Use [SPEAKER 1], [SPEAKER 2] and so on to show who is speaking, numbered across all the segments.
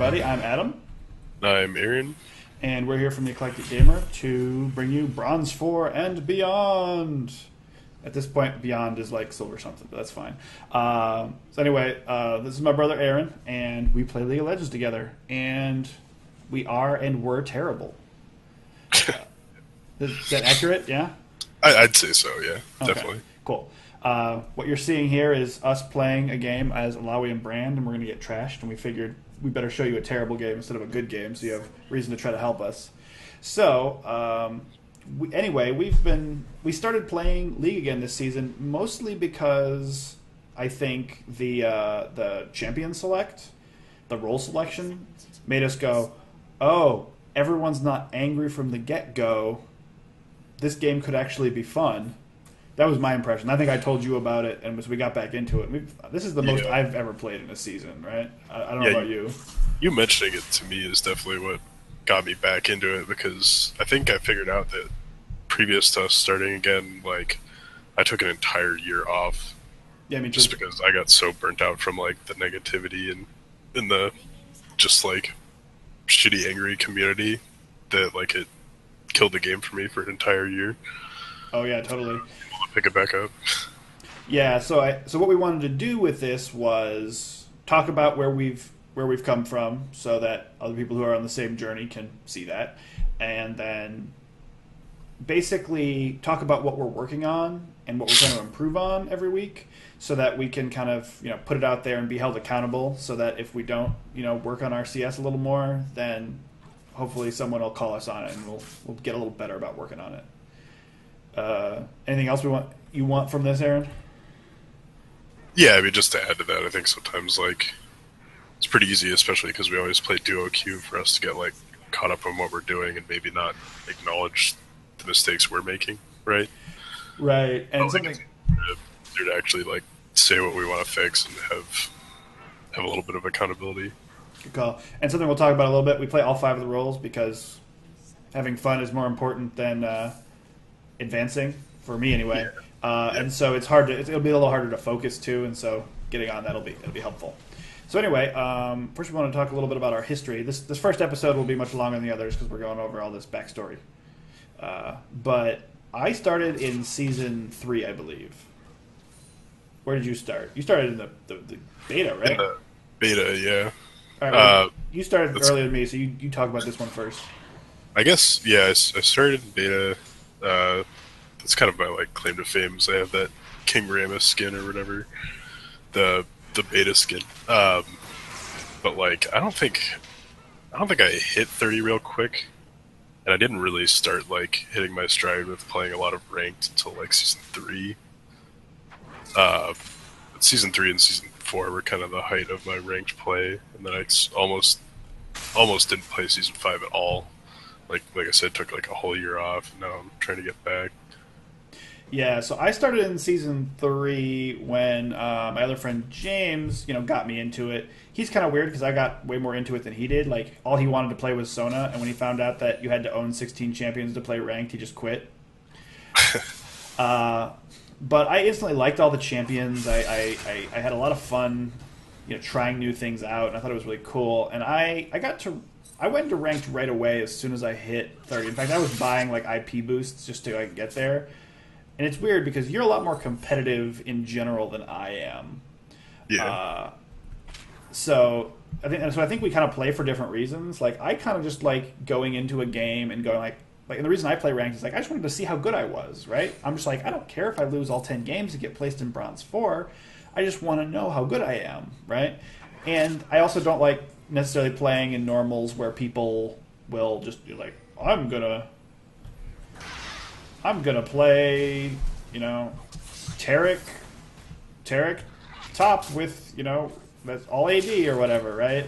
[SPEAKER 1] everybody. I'm Adam,
[SPEAKER 2] I'm Aaron.
[SPEAKER 1] and we're here from the Eclectic Gamer to bring you Bronze 4 and beyond. At this point, beyond is like silver something, but that's fine. This is my brother Aaron, and we play League of Legends together, and we are and were terrible. Is that accurate? Yeah?
[SPEAKER 2] I'd say so, yeah,
[SPEAKER 1] Okay,
[SPEAKER 2] definitely.
[SPEAKER 1] cool. What you're seeing here is us playing a game as Alawi and Brand, and we're going to get trashed, and we figured we better show you a terrible game instead of a good game, so you have reason to try to help us. So, we started playing League again this season, mostly because I think the champion select, the role selection, made us go, oh, everyone's not angry from the get-go. This game could actually be fun. That was my impression. I think I told you about it, and as we got back into it, this is the most
[SPEAKER 2] Yeah,
[SPEAKER 1] I've ever played in a season, right? I don't know
[SPEAKER 2] yeah.
[SPEAKER 1] about you.
[SPEAKER 2] You mentioning it to me is definitely what got me back into it because I think I figured out that previous to us starting again, like I took an entire year off
[SPEAKER 1] Yeah, me too.
[SPEAKER 2] just because I got so burnt out from like the negativity and the just like shitty angry community that like it killed the game for me for an entire year.
[SPEAKER 1] Oh yeah, totally.
[SPEAKER 2] I'll pick it back up.
[SPEAKER 1] Yeah, so what we wanted to do with this was talk about where we've come from, so that other people who are on the same journey can see that, and then basically talk about what we're working on and what we're trying to improve on every week, so that we can kind of put it out there and be held accountable. So that if we don't work on our CS a little more, then hopefully someone will call us on it and we'll get a little better about working on it. Anything else you want from this, Aaron?
[SPEAKER 2] Yeah, I mean, just to add to that, I think sometimes like it's pretty easy, especially because we always play duo queue, for us to get like caught up on what we're doing and maybe not acknowledge the mistakes we're making, right?
[SPEAKER 1] Right,
[SPEAKER 2] I
[SPEAKER 1] and
[SPEAKER 2] think
[SPEAKER 1] something.
[SPEAKER 2] it's easier to actually like say what we want to fix and have a little bit of accountability.
[SPEAKER 1] Good call. And something we'll talk about a little bit. We play all five of the roles because having fun is more important than advancing for me, anyway.
[SPEAKER 2] Yeah, yeah.
[SPEAKER 1] And so it's hard to. It'll be a little harder to focus too. And so getting on it'll be helpful. So anyway, first we want to talk a little bit about our history. This first episode will be much longer than the others because we're going over all this backstory. But I started in season 3, I believe. Where did you start? You started in the beta,
[SPEAKER 2] In
[SPEAKER 1] right?
[SPEAKER 2] the beta, yeah.
[SPEAKER 1] All right. Well,
[SPEAKER 2] Uh,
[SPEAKER 1] you started
[SPEAKER 2] that's
[SPEAKER 1] earlier than me, so you talk about this one first.
[SPEAKER 2] I guess yeah. I started in beta. That's kind of my like claim to fame. Is I have that King Ramus skin or whatever, the beta skin. But like I don't think I hit 30 real quick, and I didn't really start like hitting my stride with playing a lot of ranked until like season 3. Uh, Season 3 and season 4 were kind of the height of my ranked play, and then almost didn't play season 5 at all. Like I said, took like a whole year off. And now I'm trying to get back.
[SPEAKER 1] Yeah, so I started in season 3 when my other friend James, got me into it. He's kind of weird because I got way more into it than he did. Like, all he wanted to play was Sona, and when he found out that you had to own 16 champions to play ranked, he just quit. Uh, but I instantly liked all the champions. I had a lot of fun, trying new things out, and I thought it was really cool. And I went into ranked right away as soon as I hit 30. In fact, I was buying like IP boosts just to like get there. And it's weird because you're a lot more competitive in general than I am.
[SPEAKER 2] Yeah,
[SPEAKER 1] Uh, so I think we kind of play for different reasons. Like, I kind of just like going into a game and going like, and the reason I play ranked is like I just wanted to see how good I was, right? I'm just like, I don't care if I lose all 10 games to get placed in bronze 4. I just want to know how good I am, right? And I also don't like necessarily playing in normals where people will just be like, I'm gonna play, Tarek, Tarek top with, that's all AD or whatever, right?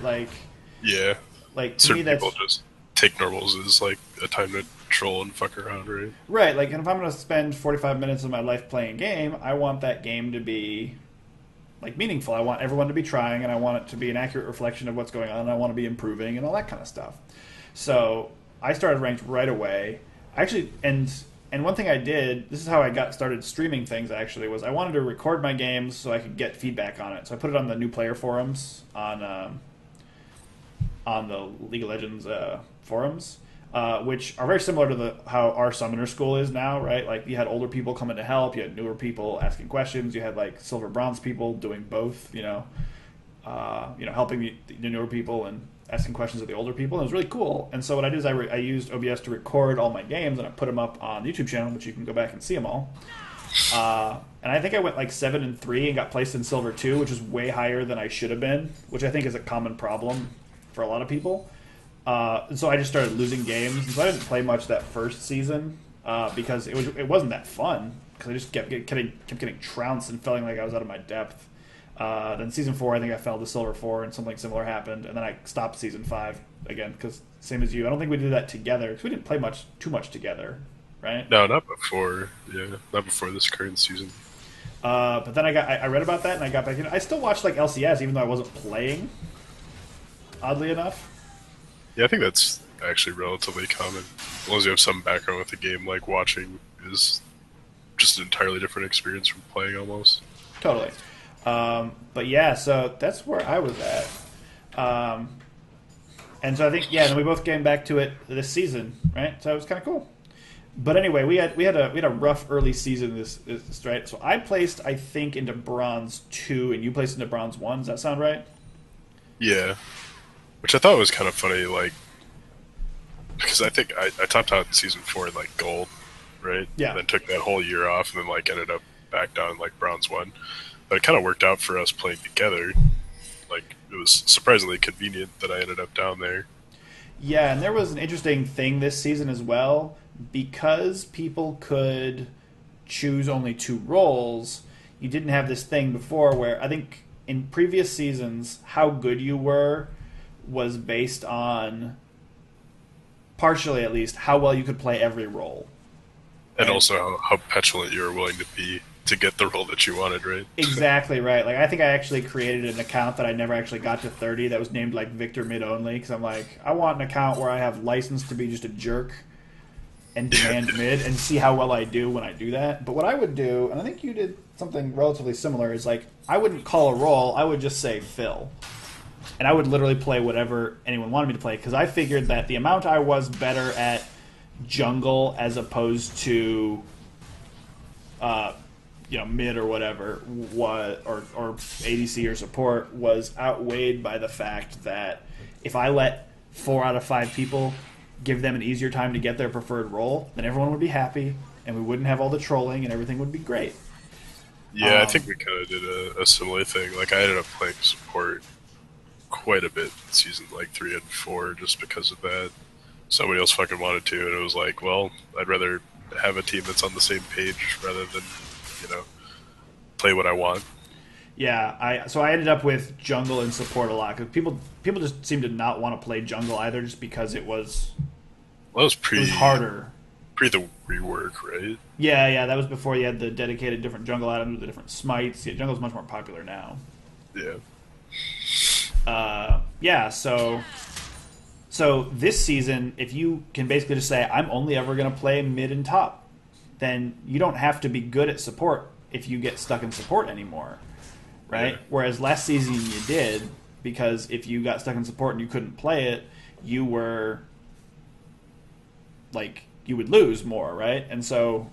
[SPEAKER 2] yeah.
[SPEAKER 1] Like to me
[SPEAKER 2] Certain
[SPEAKER 1] that's
[SPEAKER 2] people just take normals as like a time to troll and fuck around, right?
[SPEAKER 1] right. Like, and if I'm gonna spend 45 minutes of my life playing a game, I want that game to be like meaningful. I want everyone to be trying, and I want it to be an accurate reflection of what's going on. And I want to be improving and all that kind of stuff. So I started ranked right away. Actually, and one thing I did, this is how I got started streaming things. Actually, was I wanted to record my games so I could get feedback on it. So I put it on the new player forums on the League of Legends forums, which are very similar to how our Summoner School is now, right? Like you had older people coming to help, you had newer people asking questions, you had like silver bronze people doing both, helping the newer people and asking questions of the older people. And it was really cool. And so what I did is I used OBS to record all my games, and I put them up on the YouTube channel, which you can go back and see them all. And I think I went like 7-3 and got placed in silver 2, which is way higher than I should have been, which I think is a common problem for a lot of people. And so I just started losing games. And so I didn't play much that first season because it wasn't that fun, because I just kept getting trounced and feeling like I was out of my depth. Then season 4, I think I fell to silver 4, and something similar happened. And then I stopped season 5 again, because same as you, I don't think we did that together, because we didn't play too much together, right?
[SPEAKER 2] No, not before. Yeah, not before this current season.
[SPEAKER 1] But then I read about that and I got back in. I still watched like LCS even though I wasn't playing. Oddly enough.
[SPEAKER 2] Yeah, I think that's actually relatively common. As long as you have some background with the game, like watching is just an entirely different experience from playing almost.
[SPEAKER 1] Totally. But yeah, so that's where I was at. And so I think then we both came back to it this season, right? So it was kind of cool. But anyway, we had a rough early season this right. So I placed, I think, into bronze 2, and you placed into bronze 1. Does that sound right?
[SPEAKER 2] Yeah, which I thought was kind of funny, like because I think I topped out in season 4 in like gold, right?
[SPEAKER 1] Yeah.
[SPEAKER 2] And then took that whole year off, and then like ended up back down in, like bronze 1. But it kind of worked out for us playing together. Like it was surprisingly convenient that I ended up down there.
[SPEAKER 1] Yeah, and there was an interesting thing this season as well. Because people could choose only 2 roles, you didn't have this thing before where I think in previous seasons how good you were was based on, partially at least, how well you could play every role.
[SPEAKER 2] And also how petulant you were willing to be to get the role that you wanted, right?
[SPEAKER 1] Exactly right. Like I think I actually created an account that I never actually got to 30 that was named like Victor Mid Only, because I'm like, I want an account where I have license to be just a jerk and demand mid and see how well I do when I do that. But what I would do, and I think you did something relatively similar, is like I wouldn't call a role, I would just say Phil. And I would literally play whatever anyone wanted me to play, because I figured that the amount I was better at jungle as opposed to mid or whatever or ADC or support was outweighed by the fact that if I let 4 out of 5 people give them an easier time to get their preferred role, then everyone would be happy, and we wouldn't have all the trolling, and everything would be great.
[SPEAKER 2] Yeah, I think we kind of did a similar thing. Like, I ended up playing support quite a bit in season, 3 and 4, just because of that. Somebody else fucking wanted to, and it was like, well, I'd rather have a team that's on the same page rather than, play what I want.
[SPEAKER 1] Yeah, I ended up with jungle and support a lot, because people just seem to not want to play jungle either, just because it was...
[SPEAKER 2] Well, it was
[SPEAKER 1] harder.
[SPEAKER 2] Pre the rework, right?
[SPEAKER 1] Yeah, that was before you had the dedicated different jungle items, the different smites. Yeah, jungle's much more popular now.
[SPEAKER 2] Yeah.
[SPEAKER 1] So this season, if you can basically just say, I'm only ever going to play mid and top, then you don't have to be good at support if you get stuck in support anymore, right? Yeah. Whereas last season you did, because if you got stuck in support and you couldn't play it, you were... you would lose more, right? And so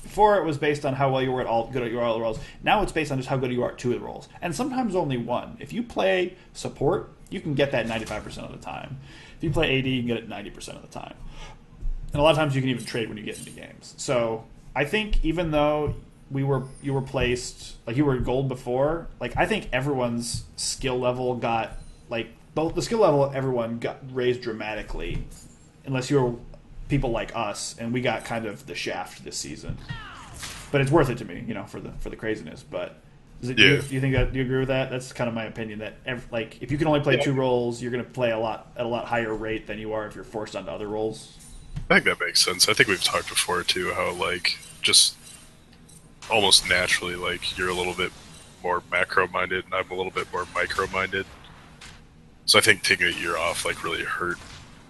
[SPEAKER 1] before it was based on how well you were good at all the roles. Now it's based on just how good you are at 2 of the roles, and sometimes only 1. If you play support, you can get that 95% of the time. If you play AD, you can get it 90% of the time. And a lot of times you can even trade when you get into games. So I think even though you were placed, you were gold before, I think everyone's skill level got, the skill level of everyone got raised dramatically, unless you were people like us, and we got kind of the shaft this season. But it's worth it to me, for the craziness. But do you think that? Do you agree with that? That's kind of my opinion. That if you can only play 2 roles, you're going to play at a lot higher rate than you are if you're forced onto other roles.
[SPEAKER 2] I think that makes sense. I think we've talked before too how just almost naturally you're a little bit more macro minded, and I'm a little bit more micro minded. So I think taking a year off really hurt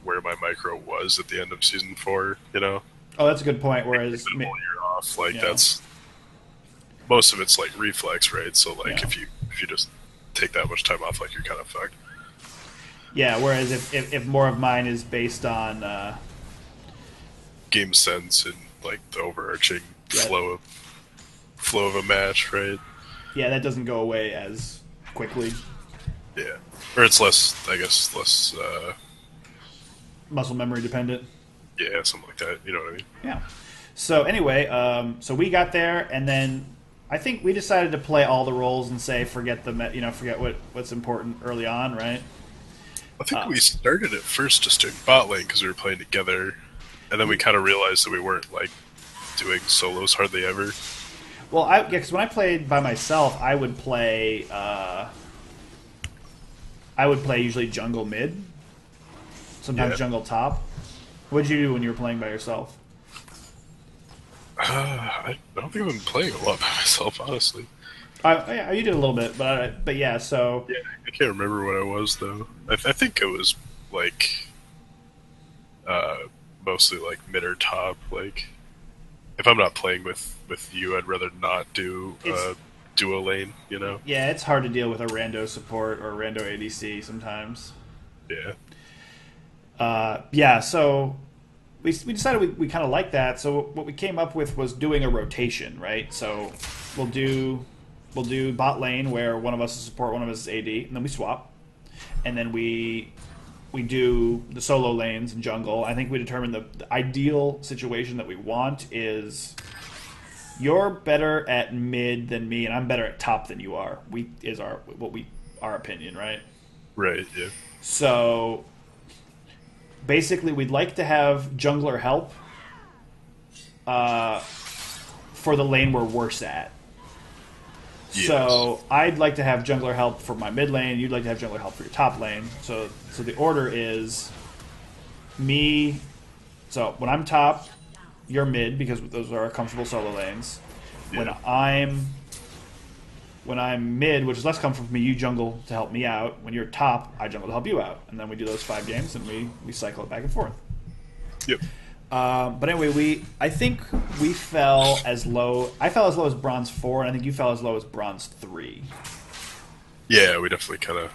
[SPEAKER 2] where my micro was at the end of season 4,
[SPEAKER 1] Oh, that's a good point. Whereas
[SPEAKER 2] a whole year off, that's most of it's reflex, right? So if you just take that much time off, you're kind of fucked.
[SPEAKER 1] Yeah, whereas if more of mine is based on
[SPEAKER 2] Game sense and like the overarching
[SPEAKER 1] yeah,
[SPEAKER 2] flow of a match, right?
[SPEAKER 1] yeah, that doesn't go away as quickly.
[SPEAKER 2] Yeah, or it's less, I guess, less.
[SPEAKER 1] Muscle memory dependent.
[SPEAKER 2] Yeah, something like that. You know what I mean?
[SPEAKER 1] Yeah. So anyway, so we got there, and then I think we decided to play all the roles and say forget forget what's important early on, right?
[SPEAKER 2] I think we started at first just doing bot lane because we were playing together, and then we kind of realized that we weren't like doing solos hardly ever.
[SPEAKER 1] Well, because when I played by myself, I would play usually jungle mid, sometimes
[SPEAKER 2] Yeah,
[SPEAKER 1] jungle top. What did you do when you were playing by yourself?
[SPEAKER 2] I don't think I've been playing a lot by myself, honestly.
[SPEAKER 1] Yeah, you did a little bit, but yeah. So
[SPEAKER 2] Yeah, I can't remember what I was though. I think it was like uh, mostly like mid or top. Like if I'm not playing with you, I'd rather not do
[SPEAKER 1] it's
[SPEAKER 2] duo lane. You know?
[SPEAKER 1] yeah, it's hard to deal with a rando support or a rando ADC sometimes.
[SPEAKER 2] Yeah,
[SPEAKER 1] Yeah, so we decided we kind of like that. So what we came up with was doing a rotation, right? So we'll do we'll do bot lane where one of us is support, one of us is AD, and then we swap, and then we do the solo lanes and jungle. I think we determined the ideal situation that we want is you're better at mid than me, and I'm better at top than you are. We is our opinion, right?
[SPEAKER 2] right. Yeah,
[SPEAKER 1] So basically, we'd like to have jungler help for the lane we're worse at.
[SPEAKER 2] yes,
[SPEAKER 1] So I'd like to have jungler help for my mid lane. You'd like to have jungler help for your top lane. So the order is me. So when I'm top, you're mid because those are our comfortable solo lanes. When
[SPEAKER 2] yeah,
[SPEAKER 1] I'm when I'm mid, which is less comfortable for me, you jungle to help me out. When you're top, I jungle to help you out, and then we do those 5 games and we cycle it back and forth.
[SPEAKER 2] yep.
[SPEAKER 1] But anyway, I think we fell as low. I fell as low as bronze 4, and I think you fell as low as bronze 3.
[SPEAKER 2] Yeah, we definitely kind of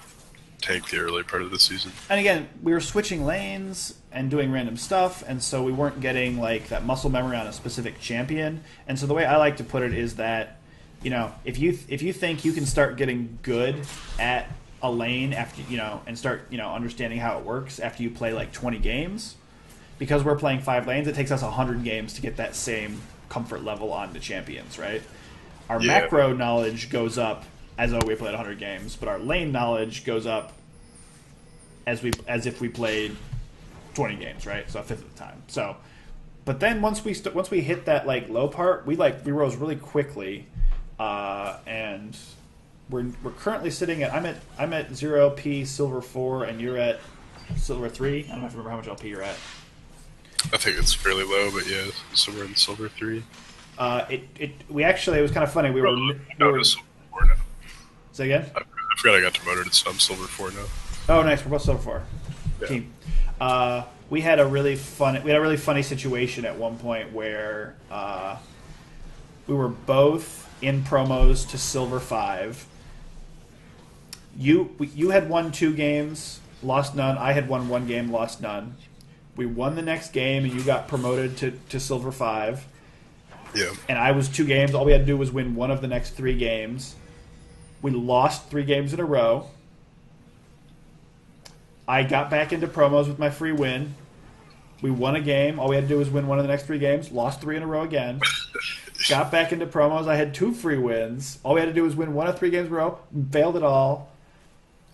[SPEAKER 2] tanked the early part of the season.
[SPEAKER 1] And again, we were switching lanes and doing random stuff, and so we weren't getting like that muscle memory on a specific champion. And so the way I like to put it is that, if you think you can start getting good at a lane after and start understanding how it works after you play like 20 games, because we're playing 5 lanes, it takes us 100 games to get that same comfort level on the champions, right? Our
[SPEAKER 2] Yeah,
[SPEAKER 1] macro knowledge goes up as though we played 100 games, but our lane knowledge goes up as if we played 20 games, right? So a fifth of the time. So, but then once we hit that like low part, we rose really quickly, and we're currently sitting at I'm at 0 LP silver 4 and you're at silver 3. I don't have to remember how much LP you're at.
[SPEAKER 2] I think it's fairly low, but yeah, somewhere in silver 3.
[SPEAKER 1] It was kind of funny.
[SPEAKER 2] No, it's silver 4 now.
[SPEAKER 1] Say again.
[SPEAKER 2] I forgot I got demoted. I'm silver 4 now.
[SPEAKER 1] Oh, nice. We're both silver 4
[SPEAKER 2] Yeah.
[SPEAKER 1] team. We had a really funny situation at one point where we were both in promos to silver 5. You had won 2 games, lost none. I had won 1 game, lost none. We won the next game, and you got promoted to silver 5.
[SPEAKER 2] Yeah.
[SPEAKER 1] And I was 2 games. All we had to do was win one of the next 3 games. We lost 3 games in a row. I got back into promos with my free win. We won a game. All we had to do was win one of the next 3 games. Lost 3 in a row again. Got back into promos. I had 2 free wins. All we had to do was win one of 3 games in a row. Failed it all.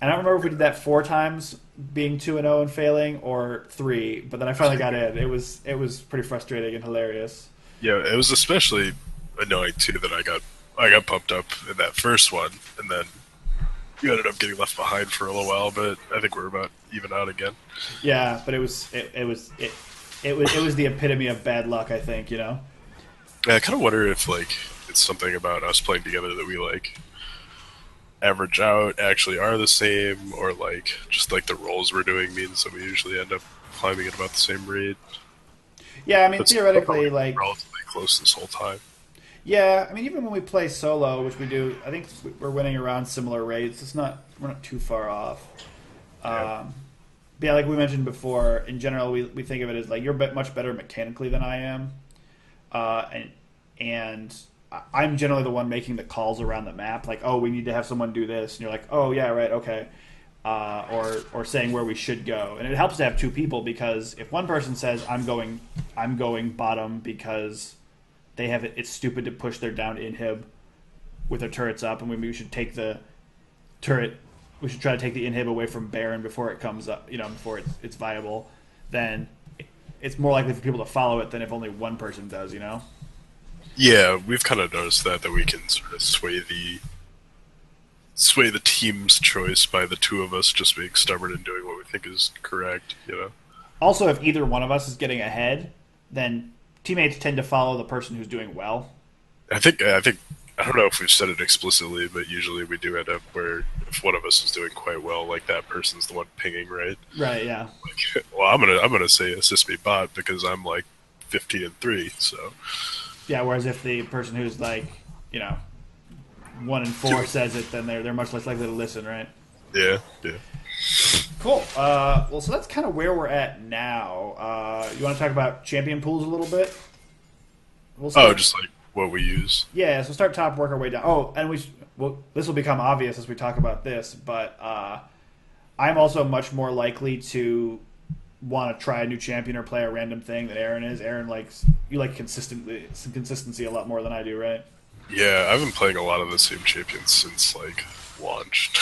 [SPEAKER 1] And I don't remember if we did that 4 times, being 2-0 and failing, or 3. But then I finally got in. It was pretty frustrating and hilarious.
[SPEAKER 2] Yeah, it was especially annoying too that I got pumped up in that first one, and then you ended up getting left behind for a little while. But I think we're about even out again.
[SPEAKER 1] Yeah, but it was the epitome of bad luck. I think
[SPEAKER 2] Yeah, I kind of wonder if like it's something about us playing together that we like average out actually are the same, or like just like the roles we're doing means that we usually end up climbing at about the same rate.
[SPEAKER 1] Yeah, I mean
[SPEAKER 2] That's
[SPEAKER 1] theoretically,
[SPEAKER 2] probably
[SPEAKER 1] like
[SPEAKER 2] relatively close this whole time.
[SPEAKER 1] yeah, I mean even when we play solo, which we do, I think we're winning around similar rates. We're not too far off.
[SPEAKER 2] Yeah.
[SPEAKER 1] yeah, like we mentioned before, in general, we think of it as like you're much better mechanically than I am, and I'm generally the one making the calls around the map. Like, oh, we need to have someone do this, and you're like, oh yeah, right, okay, or saying where we should go. And it helps to have two people because if one person says I'm going bottom because they have it's stupid to push their down inhib with their turrets up, and we should take the turret. We should try to take the inhib away from Baron before it comes up, before it's viable. Then it's more likely for people to follow it than if only one person does,
[SPEAKER 2] Yeah, we've kind of noticed that we can sort of sway the team's choice by the two of us just being stubborn and doing what we think is correct.
[SPEAKER 1] Also, if either one of us is getting ahead, then teammates tend to follow the person who's doing well.
[SPEAKER 2] I don't know if we've said it explicitly, but usually we do end up where if one of us is doing quite well, like that person's the one pinging, right?
[SPEAKER 1] Right. Yeah.
[SPEAKER 2] Like, well, I'm gonna say assist me bot because I'm like 15-3, so.
[SPEAKER 1] Yeah. Whereas if the person who's like, 1-4 says it, then they're much less likely to listen, right?
[SPEAKER 2] Yeah. Yeah.
[SPEAKER 1] Cool. Well, so that's kind of where we're at now. You want to talk about champion pools a little bit?
[SPEAKER 2] Just like what we use.
[SPEAKER 1] Yeah, so start top, work our way down. Oh, and this will become obvious as we talk about this, but I'm also much more likely to want to try a new champion or play a random thing than Aaron is. Aaron you like consistency a lot more than I do, right?
[SPEAKER 2] Yeah, I've been playing a lot of the same champions since like launched.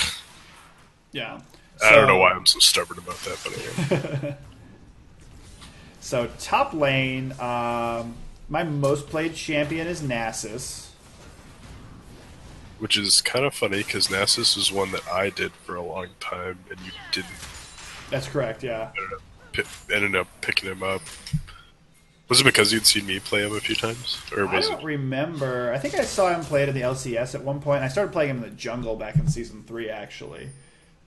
[SPEAKER 1] Yeah.
[SPEAKER 2] I don't know why I'm so stubborn about that, but I am.
[SPEAKER 1] So top lane, my most played champion is Nasus.
[SPEAKER 2] Which is kind of funny because Nasus is one that I did for a long time and you didn't.
[SPEAKER 1] That's correct, yeah.
[SPEAKER 2] Ended up picking him up. Was it because you'd seen me play him a few times? Or was
[SPEAKER 1] I don't remember. I think I saw him play it in the LCS at one point. I started playing him in the jungle back in Season 3, actually.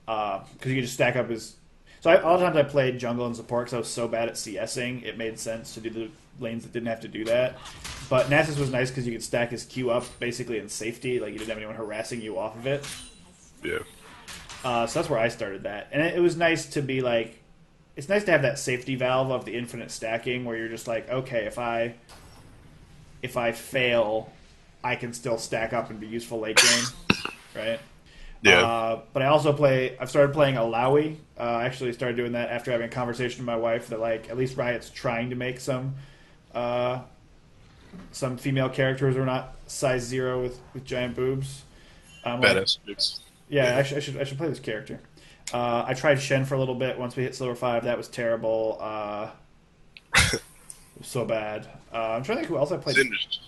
[SPEAKER 1] Because you could just stack up his... So all the times I played jungle and support because I was so bad at CSing, it made sense to do the lanes that didn't have to do that. But Nasus was nice because you could stack his Q up basically in safety. Like, you didn't have anyone harassing you off of it.
[SPEAKER 2] Yeah.
[SPEAKER 1] So that's where I started that. And it was nice to be like... It's nice to have that safety valve of the infinite stacking where you're just like, okay, if I fail, I can still stack up and be useful late game, right?
[SPEAKER 2] Yeah.
[SPEAKER 1] But I also I've started playing Alawi. I actually started doing that after having a conversation with my wife that like at least Riot's trying to make some female characters who are not size 0 with giant boobs.
[SPEAKER 2] Badass.
[SPEAKER 1] Yeah, I should play this character. I tried Shen for a little bit once we hit Silver 5. That was terrible. It was so bad. I'm trying to think who else I played.
[SPEAKER 2] Singed.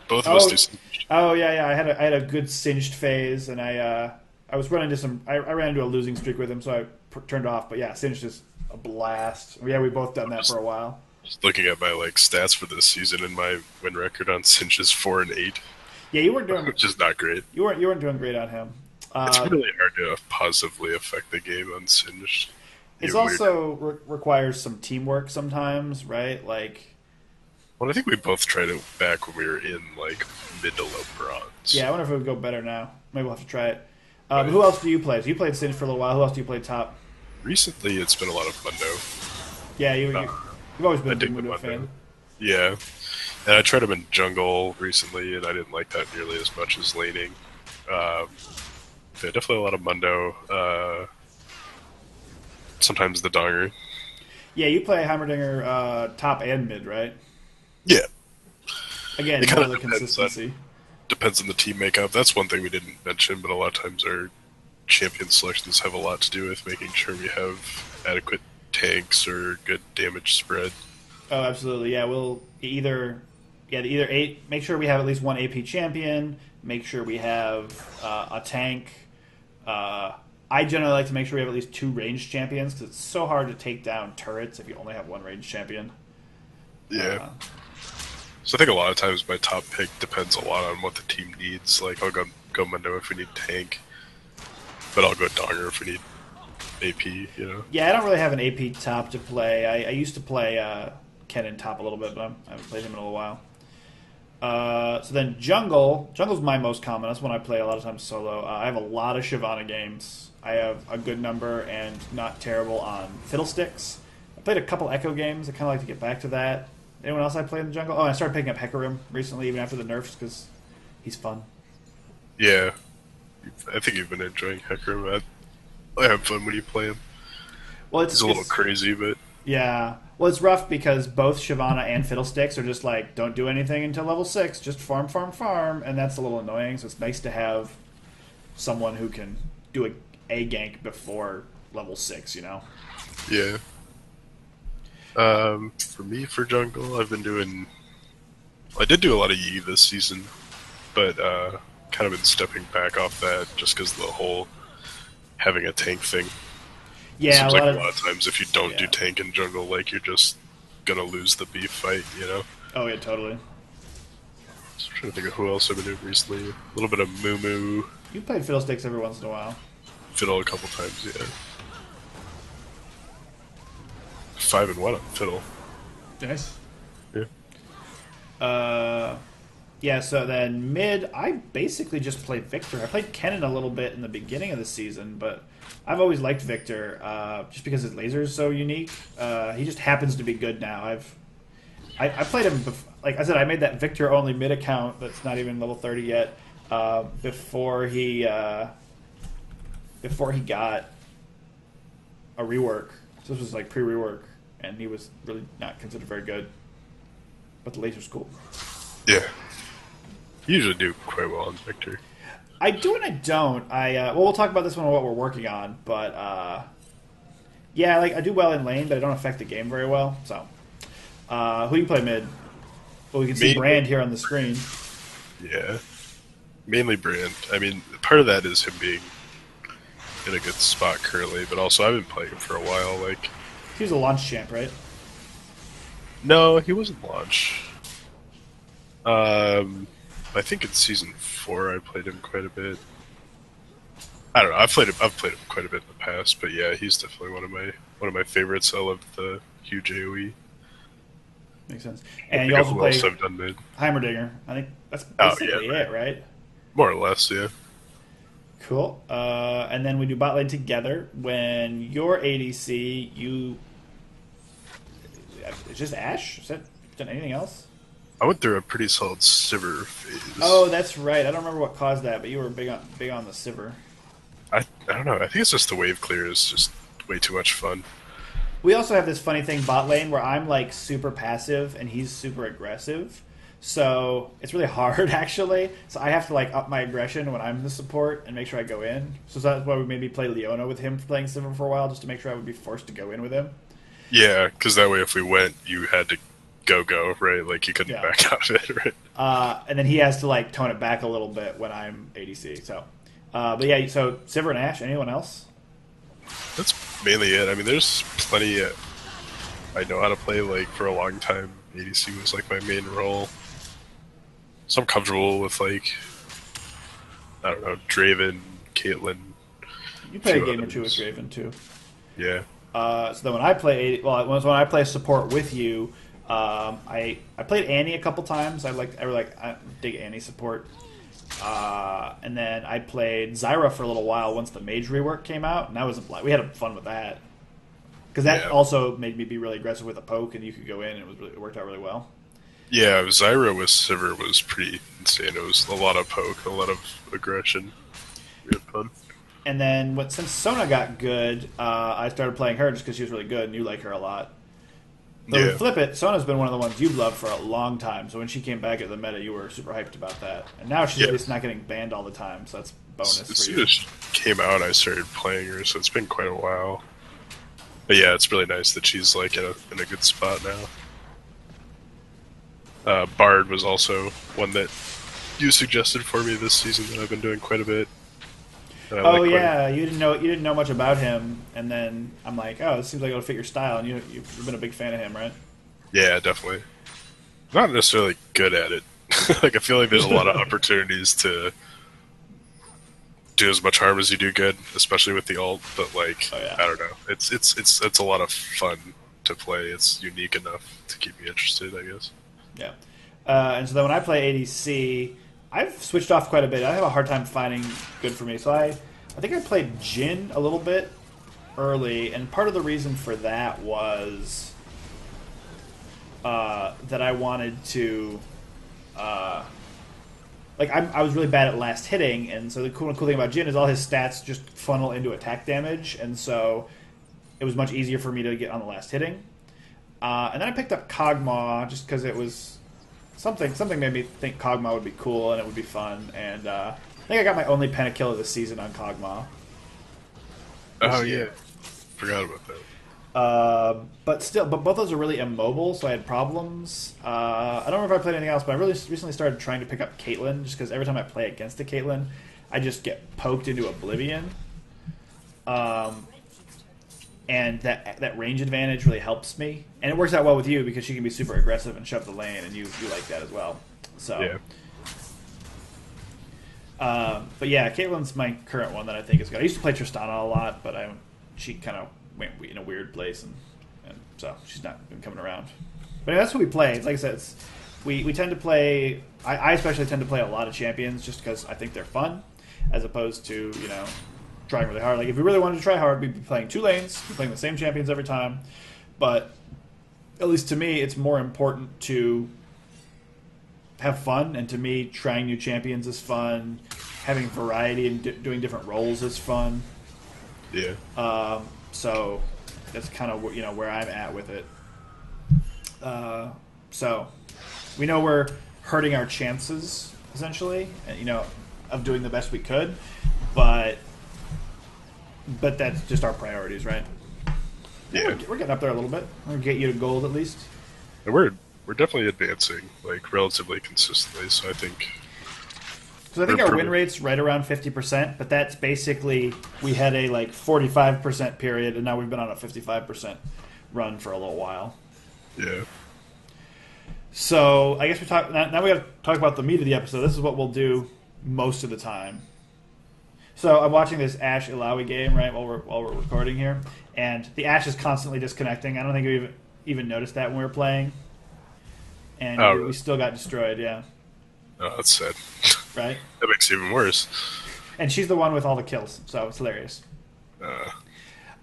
[SPEAKER 2] Both of us do Singed.
[SPEAKER 1] Oh yeah. I had a good Singed phase, and I was running into I ran into a losing streak with him, so I turned off. But yeah, Singed is a blast. Yeah, we both done that for a while.
[SPEAKER 2] Just looking at my stats for this season, and my win record on Singed is 4-8.
[SPEAKER 1] Yeah, you weren't doing,
[SPEAKER 2] which is not great.
[SPEAKER 1] You weren't doing great on him.
[SPEAKER 2] It's really hard to positively affect the game on Singed.
[SPEAKER 1] It also requires some teamwork sometimes, right? Like,
[SPEAKER 2] well, I think we both tried it back when we were in like mid to low bronze.
[SPEAKER 1] Yeah, I wonder if it would go better now. Maybe we'll have to try it. Right. Who else do you play? So you played Singed for a little while. Who else do you play top?
[SPEAKER 2] Recently, it's been a lot of Mundo.
[SPEAKER 1] Yeah, you've always been a big Mundo fan.
[SPEAKER 2] Yeah, and I tried him in jungle recently, and I didn't like that nearly as much as laning. Yeah, definitely a lot of Mundo. Sometimes the Donger.
[SPEAKER 1] Yeah, you play Heimerdinger top and mid, right?
[SPEAKER 2] Yeah.
[SPEAKER 1] Again,
[SPEAKER 2] it kind of
[SPEAKER 1] the consistency.
[SPEAKER 2] Depends on the team makeup. That's one thing we didn't mention, but a lot of times our champion selections have a lot to do with making sure we have adequate tanks or good damage spread.
[SPEAKER 1] Oh, absolutely. Yeah, we'll either make sure we have at least one AP champion, make sure we have a tank. I generally like to make sure we have at least 2 ranged champions because it's so hard to take down turrets if you only have 1 ranged champion.
[SPEAKER 2] Yeah. So I think a lot of times my top pick depends a lot on what the team needs. Like, I'll go Mundo if we need tank, but I'll go Donger if we need AP,
[SPEAKER 1] Yeah, I don't really have an AP top to play. I used to play Kennen top a little bit, but I haven't played him in a little while. So then jungle. Jungle's my most common. That's one I play a lot of times solo. I have a lot of Shyvana games. I have a good number and not terrible on Fiddlesticks. I played a couple Echo games. I kind of like to get back to that. Anyone else I play in the jungle? Oh, and I started picking up Hecarim recently, even after the nerfs, because he's fun.
[SPEAKER 2] Yeah, I think you've been enjoying Hecarim. I have fun when you play him.
[SPEAKER 1] Well,
[SPEAKER 2] He's a little crazy, but
[SPEAKER 1] yeah. Well, it's rough because both Shyvana and Fiddlesticks are just like, don't do anything until level 6, just farm, farm, farm, and that's a little annoying, so it's nice to have someone who can do a gank before level 6, you know?
[SPEAKER 2] yeah. For me, for jungle, I've been doing. I did do a lot of Yi this season, but kind of been stepping back off that just because the whole having a tank thing. It
[SPEAKER 1] Yeah,
[SPEAKER 2] seems like a lot of times if you don't do tank in jungle, like you're just gonna lose the beef fight, you know?
[SPEAKER 1] Oh, yeah, totally.
[SPEAKER 2] Just trying to think of who else I've been doing recently. A little bit of Moo Moo.
[SPEAKER 1] You played Fiddlesticks every once in a while.
[SPEAKER 2] Fiddle a couple times, yeah. 5-1 on Fiddle.
[SPEAKER 1] Nice.
[SPEAKER 2] Yeah.
[SPEAKER 1] Yeah, so then mid, I basically just played Victor. I played Kennen a little bit in the beginning of the season, but I've always liked Victor just because his laser is so unique. He just happens to be good now. I played him, like I said, I made that Victor only mid account that's not even level 30 yet before he got a rework. So this was like pre-rework, and he was really not considered very good. But the laser's cool.
[SPEAKER 2] Yeah. You usually do quite well on Victor.
[SPEAKER 1] I do and I don't. Well, we'll talk about this one on what we're working on, but yeah, like I do well in lane, but I don't affect the game very well. So, who do you play mid? Well, we can see Brand here on the screen.
[SPEAKER 2] Yeah, mainly Brand. I mean, part of that is him being in a good spot currently, but also I've been playing him for a while. Like,
[SPEAKER 1] he was a launch champ, right?
[SPEAKER 2] No, he wasn't launch. I think in season 4 I played him quite a bit. I don't know. I've played him quite a bit in the past, but yeah, he's definitely one of my favorites. I love the huge AOE.
[SPEAKER 1] Makes sense. And you also play
[SPEAKER 2] I've done mid.
[SPEAKER 1] Heimerdinger. I think that's basically it, right?
[SPEAKER 2] More or less, yeah.
[SPEAKER 1] Cool. And then we do bot lane together. When you're ADC, it's just Ashe? Is that done anything else?
[SPEAKER 2] I went through a pretty solid Sivir phase.
[SPEAKER 1] Oh, that's right. I don't remember what caused that, but you were big on the Sivir.
[SPEAKER 2] I don't know. I think it's just the wave clear is just way too much fun.
[SPEAKER 1] We also have this funny thing bot lane where I'm like super passive and he's super aggressive. So it's really hard actually. So I have to like up my aggression when I'm the support and make sure I go in. So that's why we maybe played Leona with him playing Sivir for a while, just to make sure I would be forced to go in with him.
[SPEAKER 2] Yeah, because that way if we went, you had to go, right? Like you couldn't back out of it, right?
[SPEAKER 1] And then he has to like tone it back a little bit when I'm ADC. So, but yeah, so Sivir and Ashe. Anyone else?
[SPEAKER 2] That's mainly it. I mean, there's plenty I know how to play. Like for a long time, ADC was like my main role. So I'm comfortable with like, I don't know, Draven, Caitlyn.
[SPEAKER 1] You play a game or two with Draven too.
[SPEAKER 2] Yeah.
[SPEAKER 1] So then when I play, when I play support with you, I played Annie a couple times. I dig Annie support. And then I played Zyra for a little while once the mage rework came out, and that was we had fun with that because that also made me be really aggressive with a poke, and you could go in, and it worked out really well.
[SPEAKER 2] Yeah, Zyra with Sivir was pretty insane. It was a lot of poke, a lot of aggression. We had fun.
[SPEAKER 1] And then since Sona got good, I started playing her just because she was really good, and you like her a lot. But we flip it, Sona's been one of the ones you've loved for a long time. So when she came back at the meta, you were super hyped about that. And now she's at least not getting banned all the time, so that's bonus
[SPEAKER 2] as
[SPEAKER 1] for
[SPEAKER 2] soon
[SPEAKER 1] you.
[SPEAKER 2] as she came out, I started playing her, so it's been quite a while. But yeah, it's really nice that she's like in a good spot now. Bard was also one that you suggested for me this season that I've been doing quite a bit.
[SPEAKER 1] Oh yeah, you didn't know much about him, and then I'm like, oh, this seems like it'll fit your style, and you've been a big fan of him, right?
[SPEAKER 2] Yeah, definitely. Not necessarily good at it. Like I feel like there's a lot of opportunities to do as much harm as you do good, especially with the ult. But like, I don't know, it's a lot of fun to play. It's unique enough to keep me interested, I guess.
[SPEAKER 1] Yeah. And so then when I play ADC, I've switched off quite a bit. I have a hard time finding good for me. So I think I played Jhin a little bit early, and part of the reason for that was that I wanted to... I was really bad at last hitting, and so the cool thing about Jhin is all his stats just funnel into attack damage, and so it was much easier for me to get on the last hitting. And then I picked up Kog'Maw just because it was something made me think Kog'Maw would be cool and it would be fun, and I think I got my only pentakill of the season on Kog'Maw.
[SPEAKER 2] Oh yeah, forgot about that.
[SPEAKER 1] But both those are really immobile, so I had problems. I don't remember if I played anything else, but I really recently started trying to pick up Caitlyn, just because every time I play against a Caitlyn, I just get poked into oblivion. And that range advantage really helps me, and it works out well with you because she can be super aggressive and shove the lane, and you like that as well. So yeah. But yeah, Caitlyn's my current one that I think is good. I used to play Tristana a lot, but she kind of went in a weird place, and so she's not been coming around. But anyway, that's what we play. It's like I said, we tend to play. I especially tend to play a lot of champions just because I think they're fun, as opposed to trying really hard. Like if we really wanted to try hard, we'd be playing two lanes, playing the same champions every time. But at least to me, it's more important to have fun, and to me, trying new champions is fun. Having variety and doing different roles is fun.
[SPEAKER 2] Yeah.
[SPEAKER 1] So that's kind of where I'm at with it. So we know we're hurting our chances essentially, of doing the best we could, but that's just our priorities, right?
[SPEAKER 2] Yeah,
[SPEAKER 1] we're getting up there a little bit. We're gonna get you to gold at least.
[SPEAKER 2] And we're definitely advancing relatively consistently. So I think.
[SPEAKER 1] Because I think our win rate's right around 50%, but that's basically we had a 45% period, and now we've been on a 55% run for a little while.
[SPEAKER 2] Yeah.
[SPEAKER 1] So I guess now we got to talk about the meat of the episode. This is what we'll do most of the time. So I'm watching this Ashe Ilaoi game right while we're recording here, and the Ashe is constantly disconnecting. I don't think we even noticed that when we were playing, and we still got destroyed. Yeah.
[SPEAKER 2] Oh, that's sad.
[SPEAKER 1] Right?
[SPEAKER 2] That makes it even worse.
[SPEAKER 1] And she's the one with all the kills, so it's hilarious.
[SPEAKER 2] Rough.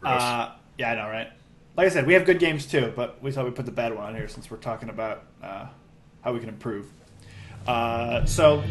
[SPEAKER 1] Yeah, I know, right? Like I said, we have good games too, but we thought we'd put the bad one on here since we're talking about how we can improve. So